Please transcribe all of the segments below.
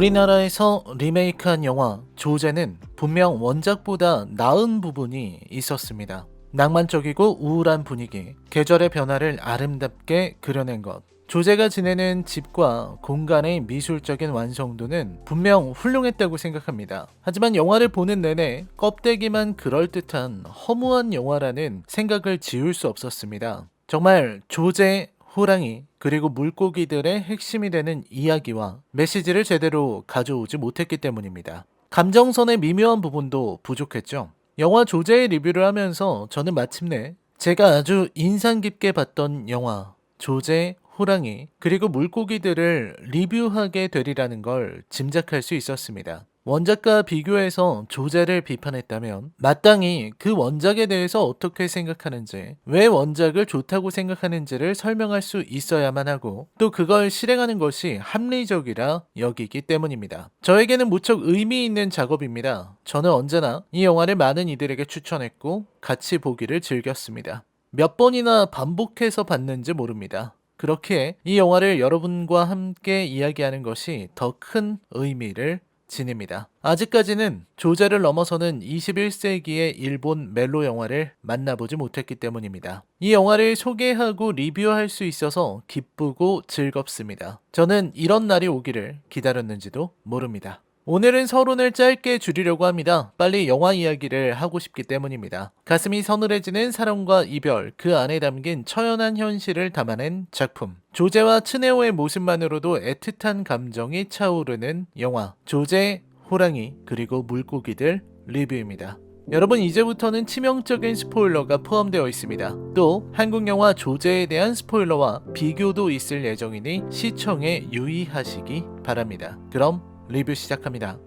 우리나라에서 리메이크한 영화 조제는 분명 원작보다 나은 부분이 있었습니다. 낭만적이고 우울한 분위기, 계절의 변화를 아름답게 그려낸 것. 조제가 지내는 집과 공간의 미술적인 완성도는 분명 훌륭했다고 생각합니다. 하지만 영화를 보는 내내 껍데기만 그럴듯한 허무한 영화라는 생각을 지울 수 없었습니다. 정말 조제, 호랑이, 그리고 물고기들의 핵심이 되는 이야기와 메시지를 제대로 가져오지 못했기 때문입니다. 감정선의 미묘한 부분도 부족했죠. 영화 조제의 리뷰를 하면서 저는 마침내 제가 아주 인상 깊게 봤던 영화 조제, 호랑이, 그리고 물고기들을 리뷰하게 되리라는 걸 짐작할 수 있었습니다. 원작과 비교해서 조제를 비판했다면 마땅히 그 원작에 대해서 어떻게 생각하는지, 왜 원작을 좋다고 생각하는지를 설명할 수 있어야만 하고 또 그걸 실행하는 것이 합리적이라 여기기 때문입니다. 저에게는 무척 의미 있는 작업입니다. 저는 언제나 이 영화를 많은 이들에게 추천했고 같이 보기를 즐겼습니다. 몇 번이나 반복해서 봤는지 모릅니다. 그렇기에 이 영화를 여러분과 함께 이야기하는 것이 더 큰 의미를 지닙니다. 아직까지는 조제를 넘어서는 21세기의 일본 멜로 영화를 만나보지 못했기 때문입니다. 이 영화를 소개하고 리뷰할 수 있어서 기쁘고 즐겁습니다. 저는 이런 날이 오기를 기다렸는지도 모릅니다. 오늘은 서론을 짧게 줄이려고 합니다. 빨리 영화 이야기를 하고 싶기 때문입니다. 가슴이 서늘해지는 사랑과 이별, 그 안에 담긴 처연한 현실을 담아낸 작품. 조제와 츠네오의 모습만으로도 애틋한 감정이 차오르는 영화 조제, 호랑이, 그리고 물고기들 리뷰입니다. 여러분, 이제부터는 치명적인 스포일러가 포함되어 있습니다. 또 한국 영화 조제에 대한 스포일러와 비교도 있을 예정이니 시청에 유의하시기 바랍니다. 그럼 리뷰 시작합니다.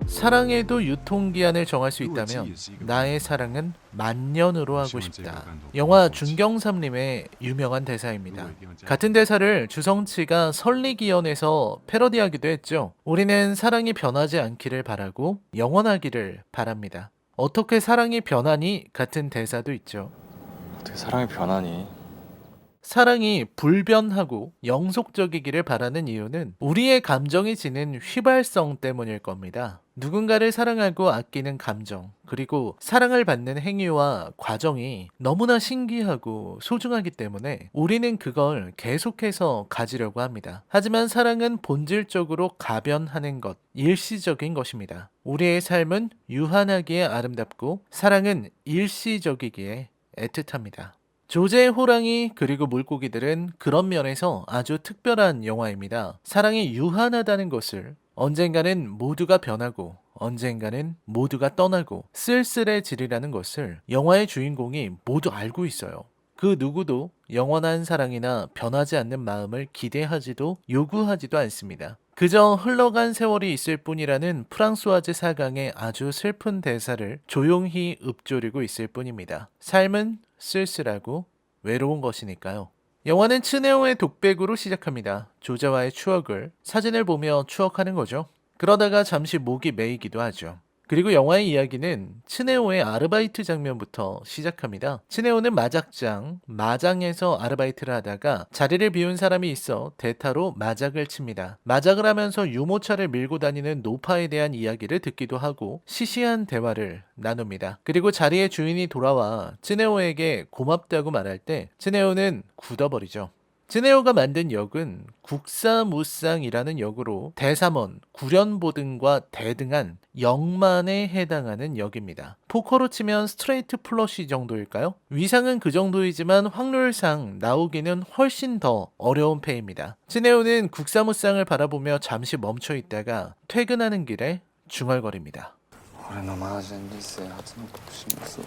사랑에도 유통기한을 정할 수 있다면 나의 사랑은 만년으로 하고 싶다. 영화 준경삼림의 유명한 대사입니다. 같은 대사를 주성치가 설리기연에서 패러디하기도 했죠. 우리는 사랑이 변하지 않기를 바라고 영원하기를 바랍니다. 어떻게 사랑이 변하니 같은 대사도 있죠. 어떻게 사랑이 변하니? 사랑이 불변하고 영속적이기를 바라는 이유는 우리의 감정이 지닌 휘발성 때문일 겁니다. 누군가를 사랑하고 아끼는 감정, 그리고 사랑을 받는 행위와 과정이 너무나 신기하고 소중하기 때문에 우리는 그걸 계속해서 가지려고 합니다. 하지만 사랑은 본질적으로 가변하는 것, 일시적인 것입니다. 우리의 삶은 유한하기에 아름답고 사랑은 일시적이기에 애틋합니다. 조제의 호랑이, 그리고 물고기들은 그런 면에서 아주 특별한 영화입니다. 사랑이 유한하다는 것을, 언젠가는 모두가 변하고 언젠가는 모두가 떠나고 쓸쓸해지리라는 것을 영화의 주인공이 모두 알고 있어요. 그 누구도 영원한 사랑이나 변하지 않는 마음을 기대하지도 요구하지도 않습니다. 그저 흘러간 세월이 있을 뿐이라는 프랑소아즈 사강의 아주 슬픈 대사를 조용히 읊조리고 있을 뿐입니다. 삶은 쓸쓸하고 외로운 것이니까요. 영화는 츠네오의 독백으로 시작합니다. 조제와의 추억을 사진을 보며 추억하는 거죠. 그러다가 잠시 목이 메이기도 하죠. 그리고 영화의 이야기는 츠네오의 아르바이트 장면부터 시작합니다. 츠네오는 마장에서 아르바이트를 하다가 자리를 비운 사람이 있어 대타로 마작을 칩니다. 마작을 하면서 유모차를 밀고 다니는 노파에 대한 이야기를 듣기도 하고 시시한 대화를 나눕니다. 그리고 자리의 주인이 돌아와 츠네오에게 고맙다고 말할 때 츠네오는 굳어버리죠. 츠네오가 만든 역은 국사무쌍이라는 역으로 대사먼, 구련보등과 대등한 역만에 해당하는 역입니다. 포커로 치면 스트레이트 플러시 정도일까요? 위상은 그 정도이지만 확률상 나오기는 훨씬 더 어려운 패입니다. 츠네오는 국사무쌍을 바라보며 잠시 멈춰 있다가 퇴근하는 길에 중얼거립니다. 俺の麻雀人生初の特進ですわ。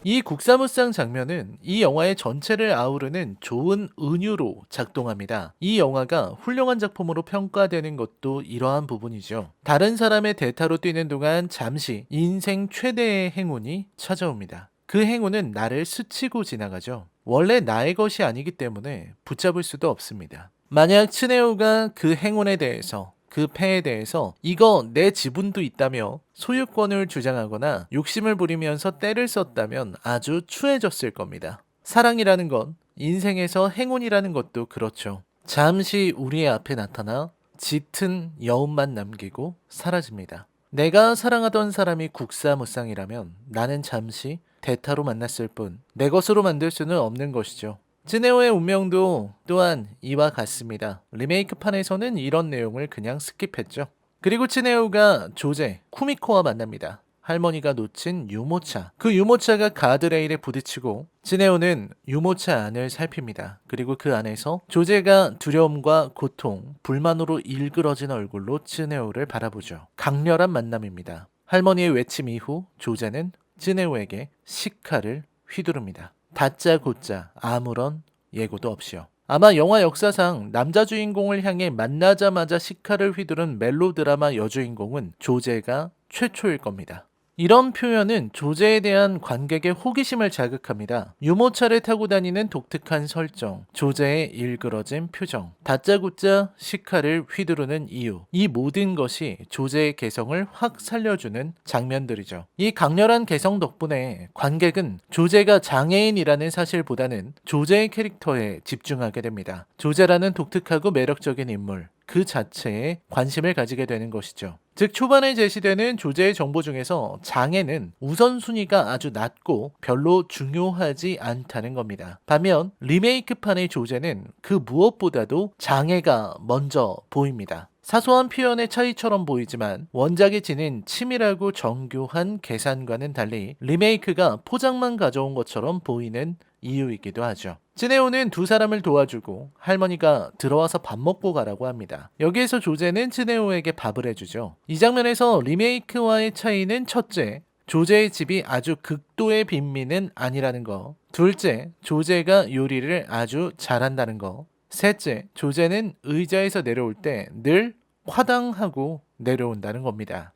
이 국사무쌍 장면은 이 영화의 전체를 아우르는 좋은 은유로 작동합니다. 이 영화가 훌륭한 작품으로 평가되는 것도 이러한 부분이죠. 다른 사람의 대타로 뛰는 동안 잠시 인생 최대의 행운이 찾아옵니다. 그 행운은 나를 스치고 지나가죠. 원래 나의 것이 아니기 때문에 붙잡을 수도 없습니다. 만약 츠네오가 그 행운에 대해서 그 패에 대해서 이거 내 지분도 있다며 소유권을 주장하거나 욕심을 부리면서 때를 썼다면 아주 추해졌을 겁니다. 사랑이라는 건 인생에서 행운이라는 것도 그렇죠. 잠시 우리의 앞에 나타나 짙은 여운만 남기고 사라집니다. 내가 사랑하던 사람이 국사무쌍이라면 나는 잠시 대타로 만났을 뿐 내 것으로 만들 수는 없는 것이죠. 즈네오의 운명도 또한 이와 같습니다. 리메이크판에서는 이런 내용을 그냥 스킵했죠. 그리고 츠네오가 조제, 쿠미코와 만납니다. 할머니가 놓친 유모차. 그 유모차가 가드레일에 부딪히고 츠네오는 유모차 안을 살핍니다. 그리고 그 안에서 조제가 두려움과 고통, 불만으로 일그러진 얼굴로 츠네오를 바라보죠. 강렬한 만남입니다. 할머니의 외침 이후 조제는 츠네오에게 시카를 휘두릅니다. 다짜고짜 아무런 예고도 없이요. 아마 영화 역사상 남자 주인공을 향해 만나자마자 시카를 휘두른 멜로드라마 여주인공은 조제가 최초일 겁니다. 이런 표현은 조제에 대한 관객의 호기심을 자극합니다. 유모차를 타고 다니는 독특한 설정, 조제의 일그러진 표정, 다짜고짜 시카를 휘두르는 이유, 이 모든 것이 조제의 개성을 확 살려주는 장면들이죠. 이 강렬한 개성 덕분에 관객은 조제가 장애인이라는 사실보다는 조제의 캐릭터에 집중하게 됩니다. 조제라는 독특하고 매력적인 인물, 그 자체에 관심을 가지게 되는 것이죠. 즉 초반에 제시되는 조제의 정보 중에서 장애는 우선순위가 아주 낮고 별로 중요하지 않다는 겁니다. 반면 리메이크판의 조제는 그 무엇보다도 장애가 먼저 보입니다. 사소한 표현의 차이처럼 보이지만 원작이 지닌 치밀하고 정교한 계산과는 달리 리메이크가 포장만 가져온 것처럼 보이는 이유이기도 하죠. 츠네오는 두 사람을 도와주고 할머니가 들어와서 밥 먹고 가라고 합니다. 여기에서 조제는 츠네오에게 밥을 해주죠. 이 장면에서 리메이크와의 차이는 첫째, 조제의 집이 아주 극도의 빈민은 아니라는 거. 둘째, 조제가 요리를 아주 잘한다는 거. 셋째, 조제는 의자에서 내려올 때 늘 화당하고 내려온다는 겁니다.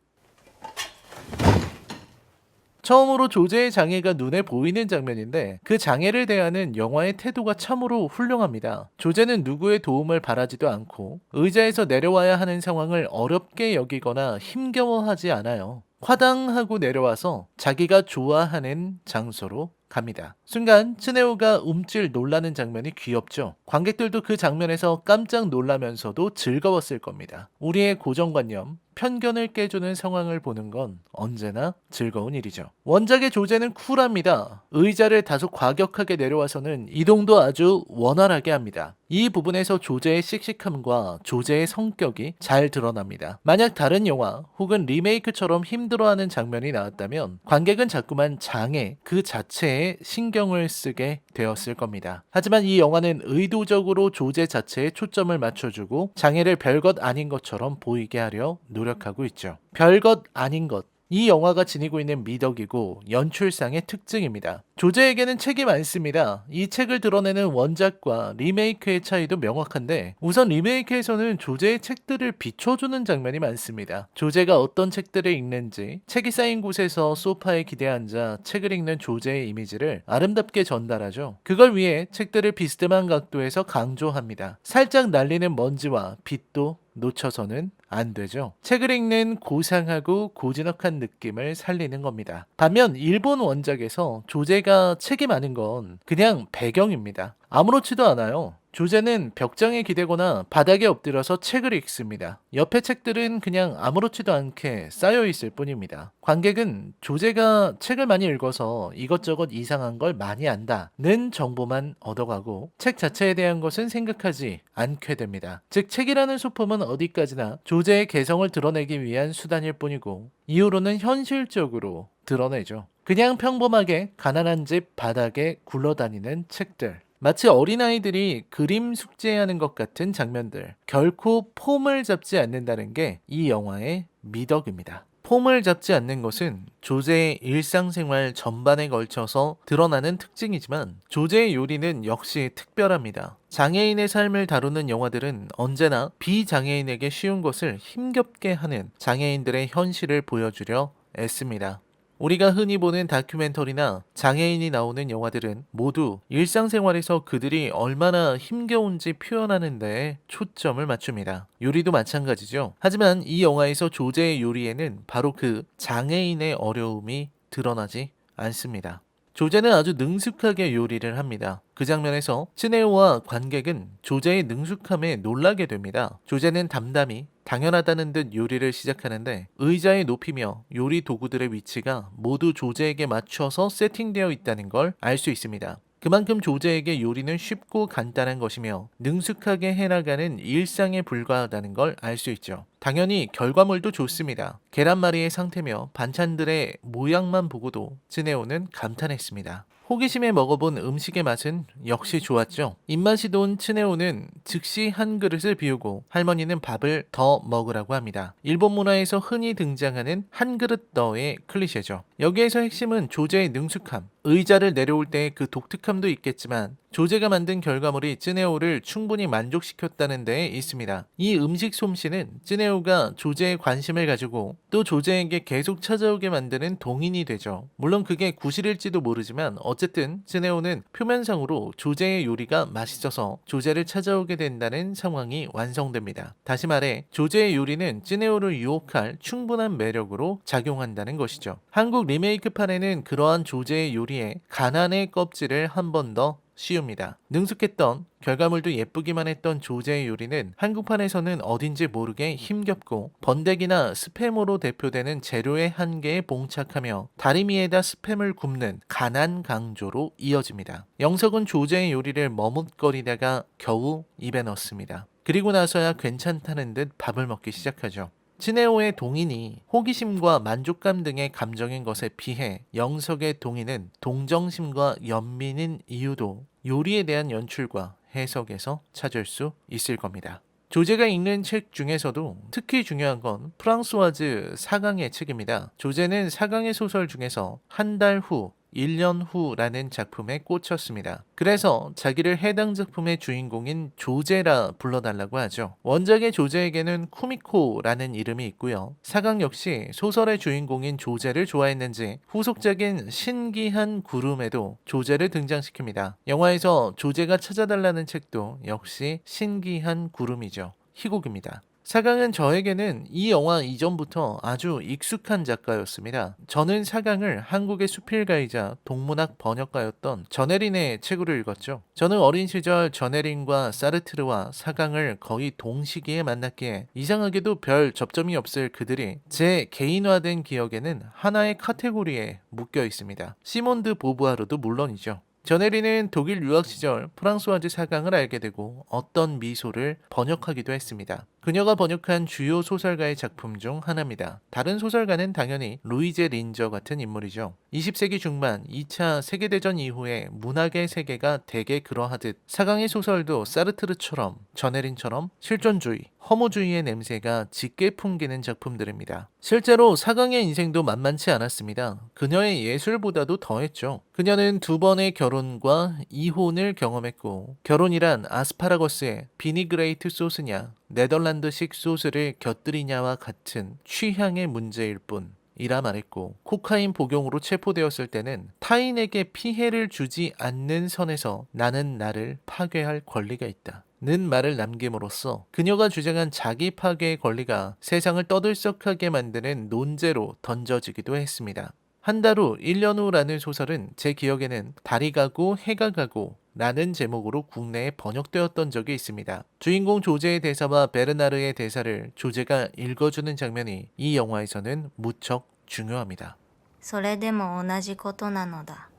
처음으로 조제의 장애가 눈에 보이는 장면인데 그 장애를 대하는 영화의 태도가 참으로 훌륭합니다. 조제는 누구의 도움을 바라지도 않고 의자에서 내려와야 하는 상황을 어렵게 여기거나 힘겨워하지 않아요. 화당하고 내려와서 자기가 좋아하는 장소로 갑니다. 순간 츠네오가 움찔 놀라는 장면이 귀엽죠. 관객들도 그 장면에서 깜짝 놀라면서도 즐거웠을 겁니다. 우리의 고정관념, 편견을 깨주는 상황을 보는 건 언제나 즐거운 일이죠. 원작의 조제는 쿨합니다. 의자를 다소 과격하게 내려와서는 이동도 아주 원활하게 합니다. 이 부분에서 조제의 씩씩함과 조제의 성격이 잘 드러납니다. 만약 다른 영화 혹은 리메이크처럼 힘들어하는 장면이 나왔다면 관객은 자꾸만 장애 그 자체에 신경을 쓰게 되었을 겁니다. 하지만 이 영화는 의도적으로 조제 자체에 초점을 맞춰주고 장애를 별것 아닌 것처럼 보이게 하려 노력하고 있죠. 별것 아닌 것. 이 영화가 지니고 있는 미덕이고 연출상의 특징입니다. 조제에게는 책이 많습니다. 이 책을 드러내는 원작과 리메이크의 차이도 명확한데 우선 리메이크에서는 조제의 책들을 비춰주는 장면이 많습니다. 조제가 어떤 책들을 읽는지 책이 쌓인 곳에서 소파에 기대 앉아 책을 읽는 조제의 이미지를 아름답게 전달하죠. 그걸 위해 책들을 비스듬한 각도에서 강조합니다. 살짝 날리는 먼지와 빛도 놓쳐서는 안 되죠. 책을 읽는 고상하고 고즈넉한 느낌을 살리는 겁니다. 반면 일본 원작에서 조제가 책이 많은 건 그냥 배경입니다. 아무렇지도 않아요. 조제는 벽장에 기대거나 바닥에 엎드려서 책을 읽습니다. 옆에 책들은 그냥 아무렇지도 않게 쌓여 있을 뿐입니다. 관객은 조제가 책을 많이 읽어서 이것저것 이상한 걸 많이 안다는 정보만 얻어가고 책 자체에 대한 것은 생각하지 않게 됩니다. 즉 책이라는 소품은 어디까지나 조제의 개성을 드러내기 위한 수단일 뿐이고 이후로는 현실적으로 드러내죠. 그냥 평범하게 가난한 집 바닥에 굴러다니는 책들. 마치 어린아이들이 그림 숙제하는 것 같은 장면들. 결코 폼을 잡지 않는다는 게 이 영화의 미덕입니다. 폼을 잡지 않는 것은 조제의 일상생활 전반에 걸쳐서 드러나는 특징이지만 조제의 요리는 역시 특별합니다. 장애인의 삶을 다루는 영화들은 언제나 비장애인에게 쉬운 것을 힘겹게 하는 장애인들의 현실을 보여주려 애씁니다. 우리가 흔히 보는 다큐멘터리나 장애인이 나오는 영화들은 모두 일상생활에서 그들이 얼마나 힘겨운지 표현하는 데에 초점을 맞춥니다. 요리도 마찬가지죠. 하지만 이 영화에서 조제의 요리에는 바로 그 장애인의 어려움이 드러나지 않습니다. 조제는 아주 능숙하게 요리를 합니다. 그 장면에서 츠네오와 관객은 조제의 능숙함에 놀라게 됩니다. 조제는 담담히 당연하다는 듯 요리를 시작하는데 의자의 높이며 요리 도구들의 위치가 모두 조제에게 맞춰서 세팅되어 있다는 걸 알 수 있습니다. 그만큼 조제에게 요리는 쉽고 간단한 것이며 능숙하게 해나가는 일상에 불과하다는 걸 알 수 있죠. 당연히 결과물도 좋습니다. 계란말이의 상태며 반찬들의 모양만 보고도 츠네오는 감탄했습니다. 호기심에 먹어본 음식의 맛은 역시 좋았죠. 입맛이 돈 츠네오는 즉시 한 그릇을 비우고 할머니는 밥을 더 먹으라고 합니다. 일본 문화에서 흔히 등장하는 한 그릇 더의 클리셰죠. 여기에서 핵심은 조제의 능숙함, 의자를 내려올 때 그 독특함도 있겠지만 조제가 만든 결과물이 츠네오를 충분히 만족시켰다는 데에 있습니다. 이 음식 솜씨는 츠네오가 조제의 관심을 가지고 또 조제에게 계속 찾아오게 만드는 동인이 되죠. 물론 그게 구실일지도 모르지만 어쨌든 츠네오는 표면상으로 조제의 요리가 맛있어서 조제를 찾아오게 된다는 상황이 완성됩니다. 다시 말해 조제의 요리는 츠네오를 유혹할 충분한 매력으로 작용한다는 것이죠. 한국 리메이크판에는 그러한 조제의 요리에 가난의 껍질을 한 번 더 씌웁니다. 능숙했던 결과물도 예쁘기만 했던 조제의 요리는 한국판에서는 어딘지 모르게 힘겹고 번데기나 스팸으로 대표되는 재료의 한계에 봉착하며 다리미에다 스팸을 굽는 가난 강조로 이어집니다. 영석은 조제의 요리를 머뭇거리다가 겨우 입에 넣습니다. 그리고 나서야 괜찮다는 듯 밥을 먹기 시작하죠. 츠네오의 동인이 호기심과 만족감 등의 감정인 것에 비해 영석의 동인은 동정심과 연민인 이유도 요리에 대한 연출과 해석에서 찾을 수 있을 겁니다. 조제가 읽는 책 중에서도 특히 중요한 건 프랑스와즈 사강의 책입니다. 조제는 사강의 소설 중에서 한 달 후, 1년 후라는 작품에 꽂혔습니다. 그래서 자기를 해당 작품의 주인공인 조제라 불러달라고 하죠. 원작의 조제에게는 쿠미코라는 이름이 있고요. 사강 역시 소설의 주인공인 조제를 좋아했는지 후속작인 신기한 구름에도 조제를 등장시킵니다. 영화에서 조제가 찾아달라는 책도 역시 신기한 구름이죠. 희곡입니다. 사강은 저에게는 이 영화 이전부터 아주 익숙한 작가였습니다. 저는 사강을 한국의 수필가이자 동문학 번역가였던 전혜린의 책으로 읽었죠. 저는 어린 시절 전혜린과 사르트르와 사강을 거의 동시기에 만났기에 이상하게도 별 접점이 없을 그들이 제 개인화된 기억에는 하나의 카테고리에 묶여 있습니다. 시몬드 보부아르도 물론이죠. 전혜린은 독일 유학 시절 프랑스와즈 사강을 알게 되고 어떤 미소를 번역하기도 했습니다. 그녀가 번역한 주요 소설가의 작품 중 하나입니다. 다른 소설가는 당연히 루이제 린저 같은 인물이죠. 20세기 중반 2차 세계대전 이후에 문학의 세계가 대개 그러하듯 사강의 소설도 사르트르처럼 전혜린처럼 실존주의, 허무주의의 냄새가 짙게 풍기는 작품들입니다. 실제로 사강의 인생도 만만치 않았습니다. 그녀의 예술보다도 더했죠. 그녀는 두 번의 결혼과 이혼을 경험했고 결혼이란 아스파라거스에 비니그레이트 소스냐 네덜란드식 소스를 곁들이냐와 같은 취향의 문제일 뿐 이라 말했고 코카인 복용으로 체포되었을 때는 타인에게 피해를 주지 않는 선에서 나는 나를 파괴할 권리가 있다 는 말을 남김으로써 그녀가 주장한 자기 파괴의 권리가 세상을 떠들썩하게 만드는 논제로 던져지기도 했습니다. 한 달 후, 1년 후라는 소설은 제 기억에는 달이 가고 해가 가고 라는 제목으로 국내에 번역되었던 적이 있습니다. 주인공 조제의 대사와 베르나르의 대사를 조제가 읽어주는 장면이 이 영화에서는 무척 중요합니다. それでも同じことなのだ。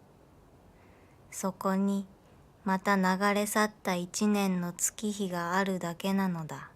そこにまた流れ去った一年の月日があるだけなのだ。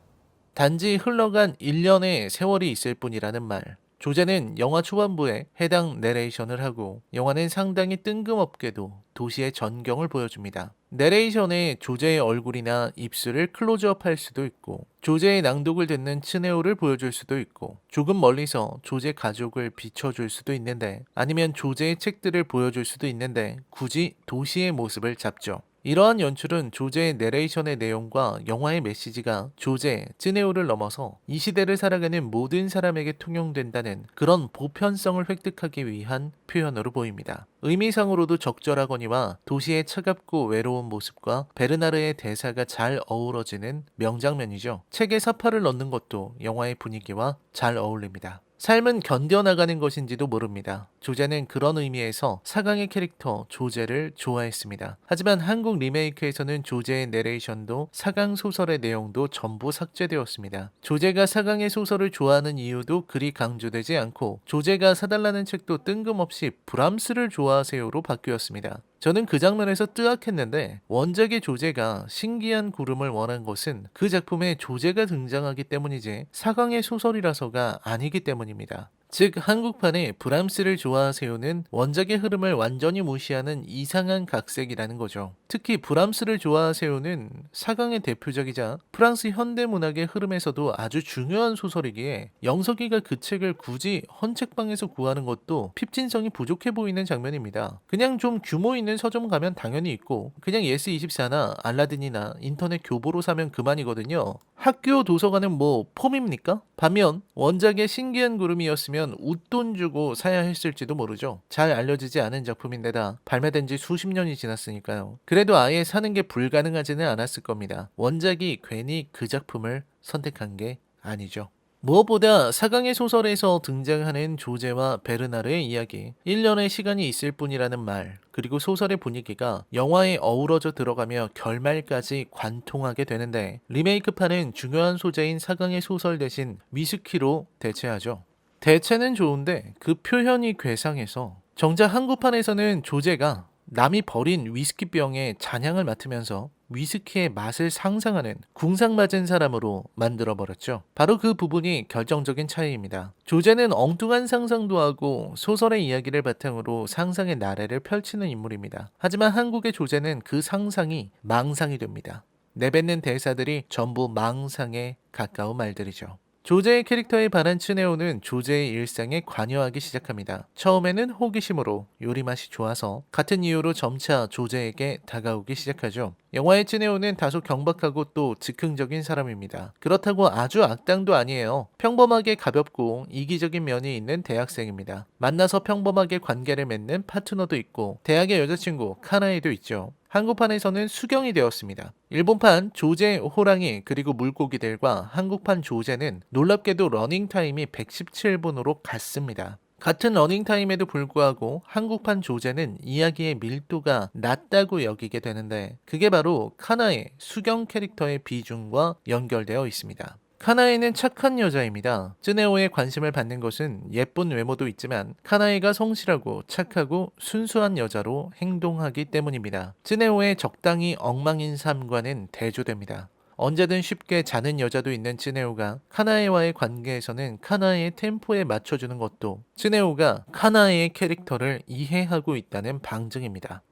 단지 흘러간 1년의 세월이 있을 뿐이라는 말. 조제는 영화 초반부에 해당 내레이션을 하고 영화는 상당히 뜬금없게도 도시의 전경을 보여줍니다. 내레이션에 조제의 얼굴이나 입술을 클로즈업 할 수도 있고 조제의 낭독을 듣는 츠네오를 보여줄 수도 있고 조금 멀리서 조제 가족을 비춰줄 수도 있는데 아니면 조제의 책들을 보여줄 수도 있는데 굳이 도시의 모습을 잡죠. 이러한 연출은 조제의 내레이션의 내용과 영화의 메시지가 조제, 쯔네오를 넘어서 이 시대를 살아가는 모든 사람에게 통용된다는 그런 보편성을 획득하기 위한 표현으로 보입니다. 의미상으로도 적절하거니와 도시의 차갑고 외로운 모습과 베르나르의 대사가 잘 어우러지는 명장면이죠. 책에 사파를 넣는 것도 영화의 분위기와 잘 어울립니다. 삶은 견뎌나가는 것인지도 모릅니다. 조제는 그런 의미에서 사강의 캐릭터 조제를 좋아했습니다. 하지만 한국 리메이크에서는 조제의 내레이션도 사강 소설의 내용도 전부 삭제되었습니다. 조제가 사강의 소설을 좋아하는 이유도 그리 강조되지 않고 조제가 사달라는 책도 뜬금없이 브람스를 좋아하세요로 바뀌었습니다. 저는 그 장면에서 뜨악했는데 원작의 조제가 신기한 구름을 원한 것은 그 작품에 조제가 등장하기 때문이지 사강의 소설이라서가 아니기 때문입니다. 즉 한국판의 브람스를 좋아하세요는 원작의 흐름을 완전히 무시하는 이상한 각색이라는 거죠. 특히 브람스를 좋아하세요는 사강의 대표작이자 프랑스 현대문학의 흐름에서도 아주 중요한 소설이기에 영석이가 그 책을 굳이 헌책방에서 구하는 것도 핍진성이 부족해 보이는 장면입니다. 그냥 좀 규모 있는 서점 가면 당연히 있고 그냥 예스24나 알라딘이나 인터넷 교보로 사면 그만이거든요. 학교 도서관은 뭐 폼입니까? 반면 원작의 신기한 구름이었으면 웃돈 주고 사야 했을지도 모르죠. 잘 알려지지 않은 작품인데다 발매된 지 수십 년이 지났으니까요. 그래도 아예 사는 게 불가능하지는 않았을 겁니다. 원작이 괜히 그 작품을 선택한 게 아니죠. 무엇보다 사강의 소설에서 등장하는 조제와 베르나르의 이야기, 1년의 시간이 있을 뿐이라는 말, 그리고 소설의 분위기가 영화에 어우러져 들어가며 결말까지 관통하게 되는데 리메이크판은 중요한 소재인 사강의 소설 대신 위스키로 대체하죠. 대체는 좋은데 그 표현이 괴상해서 정작 한국판에서는 조제가 남이 버린 위스키병에 잔향을 맡으면서 위스키의 맛을 상상하는 궁상맞은 사람으로 만들어버렸죠. 바로 그 부분이 결정적인 차이입니다. 조제는 엉뚱한 상상도 하고 소설의 이야기를 바탕으로 상상의 나래를 펼치는 인물입니다. 하지만 한국의 조제는 그 상상이 망상이 됩니다. 내뱉는 대사들이 전부 망상에 가까운 말들이죠. 조제의 캐릭터에 반한 츠네오는 조제의 일상에 관여하기 시작합니다. 처음에는 호기심으로 요리 맛이 좋아서 같은 이유로 점차 조제에게 다가오기 시작하죠. 영화의 츠네오는 다소 경박하고 또 즉흥적인 사람입니다. 그렇다고 아주 악당도 아니에요. 평범하게 가볍고 이기적인 면이 있는 대학생입니다. 만나서 평범하게 관계를 맺는 파트너도 있고 대학의 여자친구 카나에도 있죠. 한국판에서는 수경이 되었습니다. 일본판 조제, 호랑이 그리고 물고기들과 한국판 조제는 놀랍게도 러닝타임이 117분으로 같습니다. 같은 러닝타임에도 불구하고 한국판 조제는 이야기의 밀도가 낮다고 여기게 되는데 그게 바로 카나의 수경 캐릭터의 비중과 연결되어 있습니다. 카나에는 착한 여자입니다. 쯔네오의 관심을 받는 것은 예쁜 외모도 있지만 카나에가 성실하고 착하고 순수한 여자로 행동하기 때문입니다. 쯔네오의 적당히 엉망인 삶과는 대조됩니다. 언제든 쉽게 자는 여자도 있는 쯔네오가 카나에와의 관계에서는 카나에의 템포에 맞춰주는 것도 쯔네오가 카나에의 캐릭터를 이해하고 있다는 방증입니다.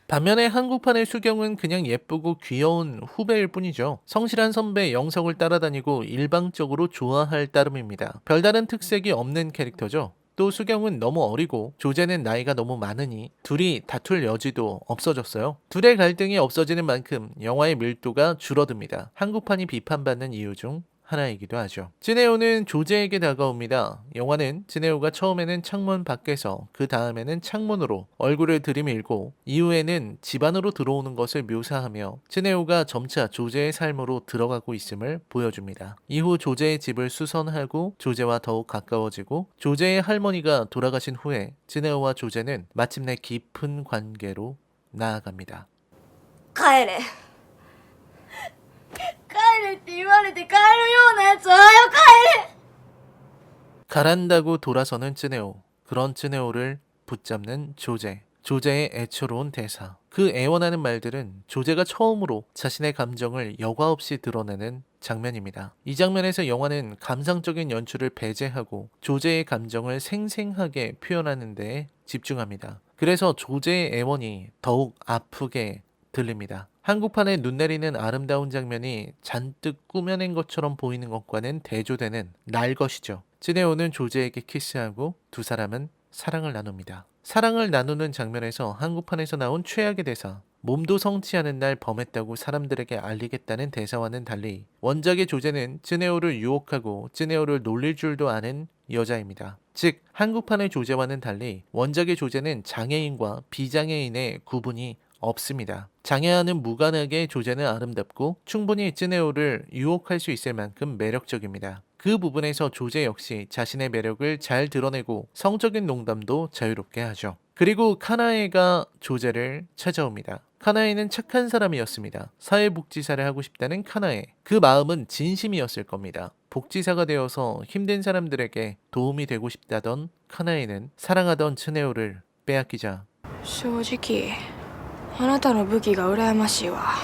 반면에 한국판의 수경은 그냥 예쁘고 귀여운 후배일 뿐이죠. 성실한 선배 영석을 따라다니고 일방적으로 좋아할 따름입니다. 별다른 특색이 없는 캐릭터죠. 또 수경은 너무 어리고 조제는 나이가 너무 많으니 둘이 다툴 여지도 없어졌어요. 둘의 갈등이 없어지는 만큼 영화의 밀도가 줄어듭니다. 한국판이 비판받는 이유 중 하나이기도 하죠. 쯔네오는 조제에게 다가옵니다. 영화는 쯔네오가 처음에는 창문 밖에서 그 다음에는 창문으로 얼굴을 들이밀고 이후에는 집 안으로 들어오는 것을 묘사하며 쯔네오가 점차 조제의 삶으로 들어가고 있음을 보여줍니다. 이후 조제의 집을 수선하고 조제와 더욱 가까워지고 조제의 할머니가 돌아가신 후에 쯔네오와 조제는 마침내 깊은 관계로 나아갑니다. 帰れ帰れって言われて帰るようなやつは早く帰れ 가란다고 돌아서는 쯔네오. 그런 쯔네오를 붙잡는 조제. 조제의 애처로운 대사. 그 애원하는 말들은 조제가 처음으로 자신의 감정을 여과 없이 드러내는 장면입니다. 이 장면에서 영화는 감상적인 연출을 배제하고 조제의 감정을 생생하게 표현하는 데에 집중합니다. 그래서 조제의 애원이 더욱 아프게 들립니다. 한국판에 눈 내리는 아름다운 장면이 잔뜩 꾸며낸 것처럼 보이는 것과는 대조되는 날 것이죠. 쯔네오는 조제에게 키스하고 두 사람은 사랑을 나눕니다. 사랑을 나누는 장면에서 한국판에서 나온 최악의 대사, 몸도 성취하는 날 범했다고 사람들에게 알리겠다는 대사와는 달리 원작의 조제는 쯔네오를 유혹하고 쯔네오를 놀릴 줄도 아는 여자입니다. 즉 한국판의 조제와는 달리 원작의 조제는 장애인과 비장애인의 구분이 없습니다. 장애와는 무관하게 조제는 아름답고 충분히 쯔네오를 유혹할 수 있을 만큼 매력적입니다. 그 부분에서 조제 역시 자신의 매력을 잘 드러내고 성적인 농담도 자유롭게 하죠. 그리고 카나에가 조제를 찾아옵니다. 카나에는 착한 사람이었습니다. 사회복지사를 하고 싶다는 카나에. 그 마음은 진심이었을 겁니다. 복지사가 되어서 힘든 사람들에게 도움이 되고 싶다던 카나에는 사랑하던 츠네오를 빼앗기자 正直あなたの武器が羨ましいわ。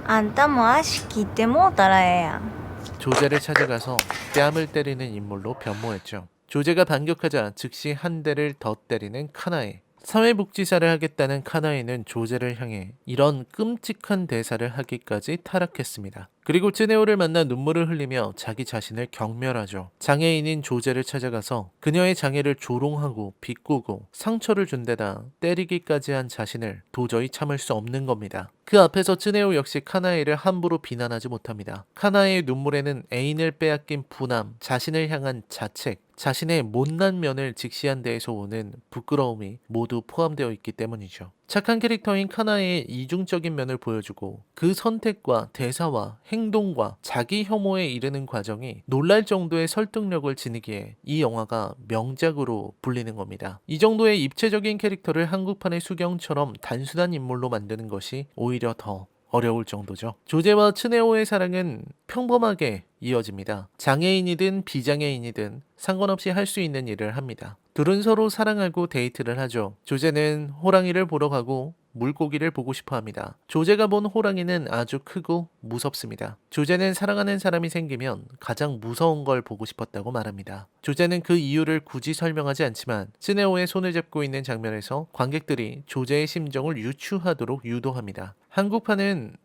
あんたも足切ってもうたらええやん。 조제를 찾아가서 뺨을 때리는 인물로 변모했죠. 조제가 반격하자 즉시 한 대를 더 때리는 카나에. 사회복지사를 하겠다는 카나에는 조제를 향해 이런 끔찍한 대사를 하기까지 타락했습니다. 그리고 쯔네오를 만나 눈물을 흘리며 자기 자신을 경멸하죠. 장애인인 조제를 찾아가서 그녀의 장애를 조롱하고 비꼬고 상처를 준 데다 때리기까지 한 자신을 도저히 참을 수 없는 겁니다. 그 앞에서 쯔네오 역시 카나에를 함부로 비난하지 못합니다. 카나에의 눈물에는 애인을 빼앗긴 분함, 자신을 향한 자책, 자신의 못난 면을 직시한 데에서 오는 부끄러움이 모두 포함되어 있기 때문이죠. 착한 캐릭터인 카나의 이중적인 면을 보여주고 그 선택과 대사와 행동과 자기 혐오에 이르는 과정이 놀랄 정도의 설득력을 지니기에 이 영화가 명작으로 불리는 겁니다. 이 정도의 입체적인 캐릭터를 한국판의 수경처럼 단순한 인물로 만드는 것이 오히려 더 어려울 정도죠. 조제와 츠네오의 사랑은 평범하게 이어집니다. 장애인이든 비장애인이든 상관없이 할 수 있는 일을 합니다. 둘은 서로 사랑하고 데이트를 하죠. 조제는 호랑이를 보러 가고 물고기를 보고 싶어 합니다. 조제가 본 호랑이는 아주 크고 무섭습니다. 조제는 사랑하는 사람이 생기면 가장 무서운 걸 보고 싶었다고 말합니다. 조제는 그 이유를 굳이 설명하지 않지만 츠네오의 손을 잡고 있는 장면에서 관객들이 조제의 심정을 유추하도록 유도합니다. 한국판은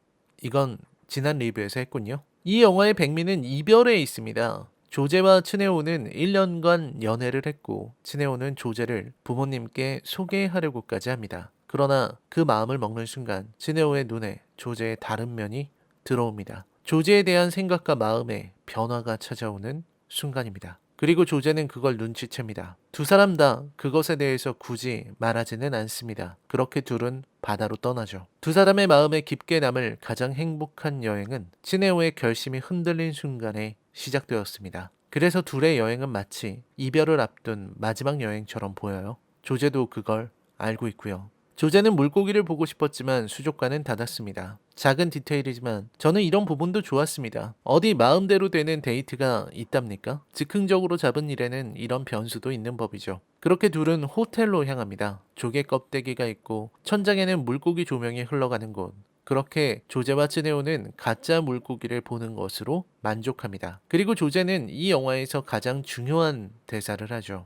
이건 지난 리뷰에서 했군요. 이 영화의 백미는 이별에 있습니다. 조제와 츠네오는 1년간 연애를 했고 츠네오는 조제를 부모님께 소개하려고까지 합니다. 그러나 그 마음을 먹는 순간 츠네오의 눈에 조제의 다른 면이 들어옵니다. 조제에 대한 생각과 마음에 변화가 찾아오는 순간입니다. 그리고 조제는 그걸 눈치챕니다. 두 사람 다 그것에 대해서 굳이 말하지는 않습니다. 그렇게 둘은 바다로 떠나죠. 두 사람의 마음에 깊게 남을 가장 행복한 여행은 츠네오의 결심이 흔들린 순간에 시작되었습니다. 그래서 둘의 여행은 마치 이별을 앞둔 마지막 여행처럼 보여요. 조제도 그걸 알고 있고요. 조제는 물고기를 보고 싶었지만 수족관은 닫았습니다. 작은 디테일이지만 저는 이런 부분도 좋았습니다. 어디 마음대로 되는 데이트가 있답니까? 즉흥적으로 잡은 일에는 이런 변수도 있는 법이죠. 그렇게 둘은 호텔로 향합니다. 조개 껍데기가 있고 천장에는 물고기 조명이 흘러가는 곳. 그렇게 조제와 츠네오는 가짜 물고기를 보는 것으로 만족합니다. 그리고 조제는 이 영화에서 가장 중요한 대사를 하죠.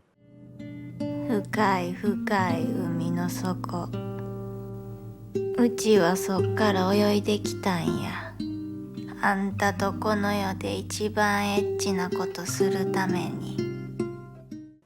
深い深い海の底うちはそっから泳いできたんやあんたとこの世で一番エッチなことするために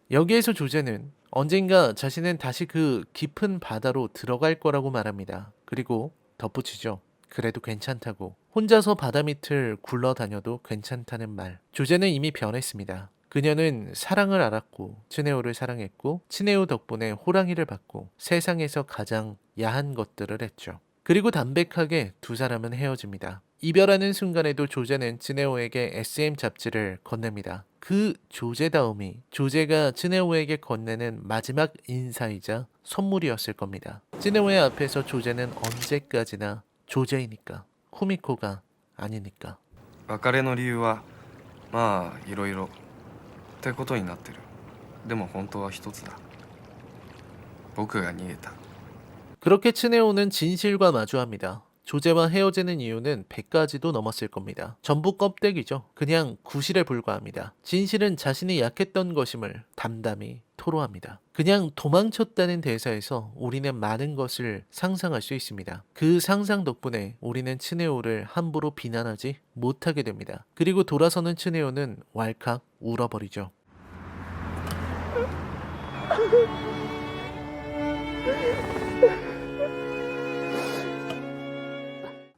여기에서 조제는 언젠가 자신은 다시 그 깊은 바다로 들어갈 거라고 말합니다. 그리고 덧붙이죠. 그래도 괜찮다고. 혼자서 바다 밑을 굴러다녀도 괜찮다는 말. 조제는 이미 변했습니다. 그녀는 사랑을 알았고 츠네오를 사랑했고 츠네오 덕분에 호랑이를 봤고 세상에서 가장 야한 것들을 했죠. 그리고 담백하게 두 사람은 헤어집니다. 이별하는 순간에도 조제는 츠네오에게 SM 잡지를 건넵니다. 그 조제다움이 조제가 츠네오에게 건네는 마지막 인사이자 선물이었을 겁니다. 츠네오의 앞에서 조제는 언제까지나 조제이니까 쿠미코가 아니니까. 別れの理由はまあいろいろってことになってる。でも本当は一つだ。僕が逃げた。 그렇게 츠네오는 진실과 마주합니다. 조제와 헤어지는 이유는 100가지도 넘었을 겁니다. 전부 껍데기죠. 그냥 구실에 불과합니다. 진실은 자신이 약했던 것임을 담담히 토로합니다. 그냥 도망쳤다는 대사에서 우리는 많은 것을 상상할 수 있습니다. 그 상상 덕분에 우리는 츠네오를 함부로 비난하지 못하게 됩니다. 그리고 돌아서는 츠네오는 왈칵 울어버리죠.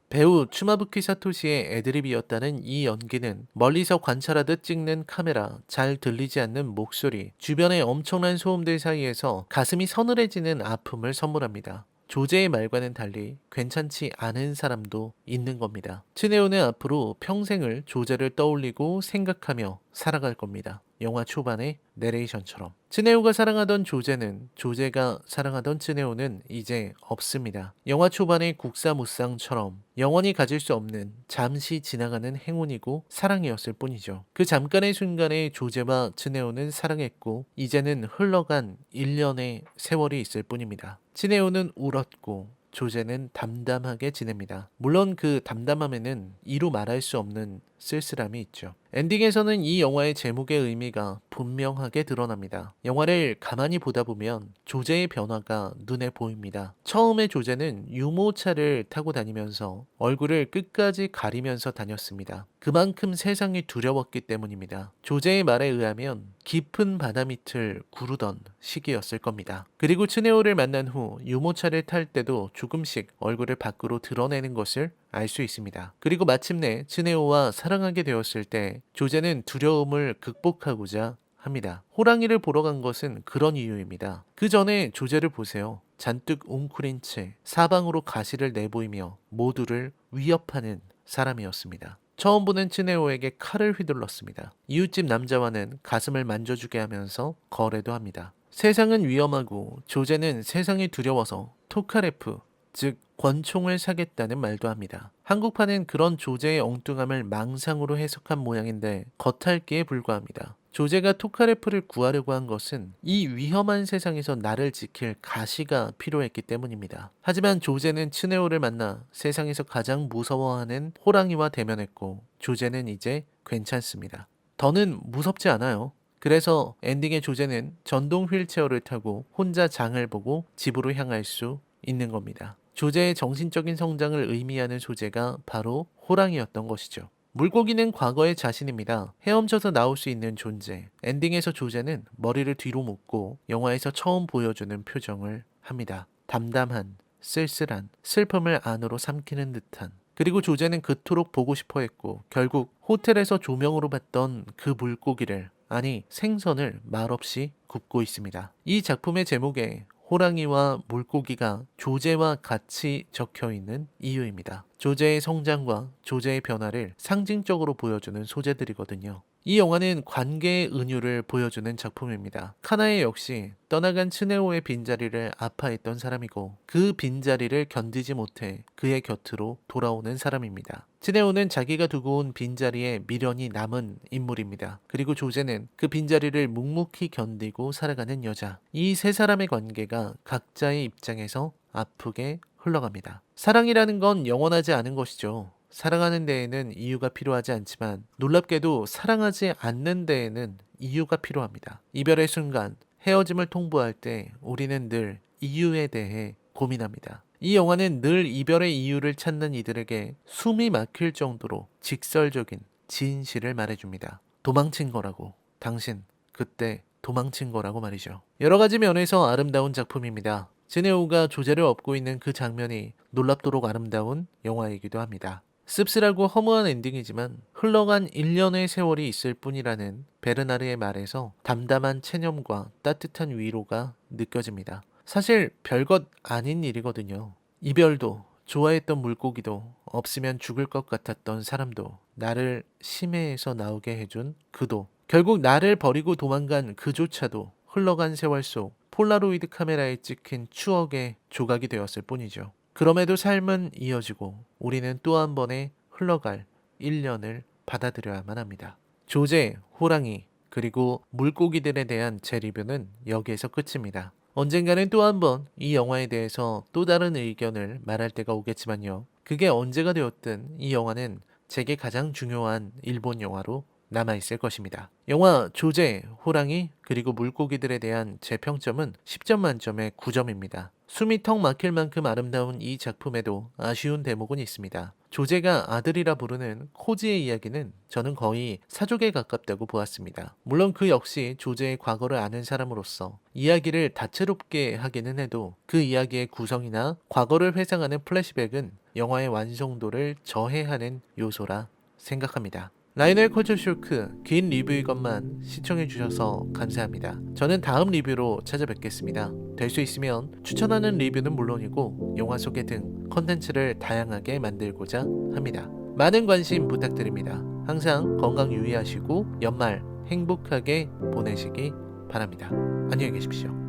배우 추마부키 사토시의 애드립이었다는 이 연기는 멀리서 관찰하듯 찍는 카메라, 잘 들리지 않는 목소리, 주변의 엄청난 소음들 사이에서 가슴이 서늘해지는 아픔을 선물합니다. 조제의 말과는 달리 괜찮지 않은 사람도 있는 겁니다. 츠네오는 앞으로 평생을 조제를 떠올리고 생각하며 살아갈 겁니다. 영화 초반의 내레이션처럼. 츠네오가 사랑하던 조제는, 조제가 사랑하던 츠네오는 이제 없습니다. 영화 초반의 국사무쌍처럼 영원히 가질 수 없는 잠시 지나가는 행운이고 사랑이었을 뿐이죠. 그 잠깐의 순간에 조제와 츠네오는 사랑했고 이제는 흘러간 1년의 세월이 있을 뿐입니다. 츠네오는 울었고 조제는 담담하게 지냅니다. 물론 그 담담함에는 이루 말할 수 없는 쓸쓸함이 있죠. 엔딩에서는 이 영화의 제목의 의미가 분명하게 드러납니다. 영화를 가만히 보다 보면 조제의 변화가 눈에 보입니다. 처음에 조제는 유모차를 타고 다니면서 얼굴을 끝까지 가리면서 다녔습니다. 그만큼 세상이 두려웠기 때문입니다. 조제의 말에 의하면 깊은 바다 밑을 구르던 시기였을 겁니다. 그리고 츠네오를 만난 후 유모차를 탈 때도 조금씩 얼굴을 밖으로 드러내는 것을 알 수 있습니다. 그리고 마침내 츠네오와 사랑하게 되었을 때 조제는 두려움을 극복하고자 합니다. 호랑이를 보러 간 것은 그런 이유입니다. 그 전에 조제를 보세요. 잔뜩 웅크린 채 사방으로 가시를 내보이며 모두를 위협하는 사람이었습니다. 처음 보는 츠네오에게 칼을 휘둘렀습니다. 이웃집 남자와는 가슴을 만져주게 하면서 거래도 합니다. 세상은 위험하고 조제는 세상이 두려워서 토카레프, 즉 권총을 사겠다는 말도 합니다. 한국판은 그런 조제의 엉뚱함을 망상으로 해석한 모양인데 겉핥기에 불과합니다. 조제가 토카레프를 구하려고 한 것은 이 위험한 세상에서 나를 지킬 가시가 필요했기 때문입니다. 하지만 조제는 츠네오를 만나 세상에서 가장 무서워하는 호랑이와 대면했고 조제는 이제 괜찮습니다. 더는 무섭지 않아요. 그래서 엔딩의 조제는 전동 휠체어를 타고 혼자 장을 보고 집으로 향할 수 있는 겁니다. 조제의 정신적인 성장을 의미하는 소재가 바로 호랑이였던 것이죠. 물고기는 과거의 자신입니다. 헤엄쳐서 나올 수 있는 존재. 엔딩에서 조제는 머리를 뒤로 묶고 영화에서 처음 보여주는 표정을 합니다. 담담한, 쓸쓸한, 슬픔을 안으로 삼키는 듯한. 그리고 조제는 그토록 보고 싶어 했고 결국 호텔에서 조명으로 봤던 그 물고기를, 아니 생선을 말없이 굽고 있습니다. 이 작품의 제목에 호랑이와 물고기가 조제와 같이 적혀 있는 이유입니다. 조제의 성장과 조제의 변화를 상징적으로 보여주는 소재들이거든요. 이 영화는 관계의 은유를 보여주는 작품입니다. 카나에 역시 떠나간 츠네오의 빈자리를 아파했던 사람이고 그 빈자리를 견디지 못해 그의 곁으로 돌아오는 사람입니다. 츠네오는 자기가 두고 온 빈자리에 미련이 남은 인물입니다. 그리고 조제는 그 빈자리를 묵묵히 견디고 살아가는 여자. 이 세 사람의 관계가 각자의 입장에서 아프게 흘러갑니다. 사랑이라는 건 영원하지 않은 것이죠. 사랑하는 데에는 이유가 필요하지 않지만 놀랍게도 사랑하지 않는 데에는 이유가 필요합니다. 이별의 순간, 헤어짐을 통보할 때 우리는 늘 이유에 대해 고민합니다. 이 영화는 늘 이별의 이유를 찾는 이들에게 숨이 막힐 정도로 직설적인 진실을 말해줍니다. 도망친 거라고. 당신 그때 도망친 거라고 말이죠. 여러 가지 면에서 아름다운 작품입니다. 츠네오가 조제를 업고 있는 그 장면이 놀랍도록 아름다운 영화이기도 합니다. 씁쓸하고 허무한 엔딩이지만 흘러간 1년의 세월이 있을 뿐이라는 베르나르의 말에서 담담한 체념과 따뜻한 위로가 느껴집니다. 사실 별것 아닌 일이거든요. 이별도, 좋아했던 물고기도, 없으면 죽을 것 같았던 사람도, 나를 심해에서 나오게 해준 그도, 결국 나를 버리고 도망간 그조차도 흘러간 세월 속 폴라로이드 카메라에 찍힌 추억의 조각이 되었을 뿐이죠. 그럼에도 삶은 이어지고 우리는 또 한 번의 흘러갈 1년을 받아들여야만 합니다. 조제, 호랑이, 그리고 물고기들에 대한 제 리뷰는 여기에서 끝입니다. 언젠가는 또 한 번 이 영화에 대해서 또 다른 의견을 말할 때가 오겠지만요. 그게 언제가 되었든 이 영화는 제게 가장 중요한 일본 영화로 남아있을 것입니다. 영화 조제, 호랑이, 그리고 물고기들에 대한 제 평점은 10점 만점에 9점입니다. 숨이 턱 막힐 만큼 아름다운 이 작품에도 아쉬운 대목은 있습니다. 조제가 아들이라 부르는 코지의 이야기는 저는 거의 사족에 가깝다고 보았습니다. 물론 그 역시 조제의 과거를 아는 사람으로서 이야기를 다채롭게 하기는 해도 그 이야기의 구성이나 과거를 회상하는 플래시백은 영화의 완성도를 저해하는 요소라 생각합니다. 라이널 컬처 쇼크 긴 리뷰이건만 시청해주셔서 감사합니다. 저는 다음 리뷰로 찾아뵙겠습니다. 될 수 있으면 추천하는 리뷰는 물론이고 영화 소개 등 컨텐츠를 다양하게 만들고자 합니다. 많은 관심 부탁드립니다. 항상 건강 유의하시고 연말 행복하게 보내시기 바랍니다. 안녕히 계십시오.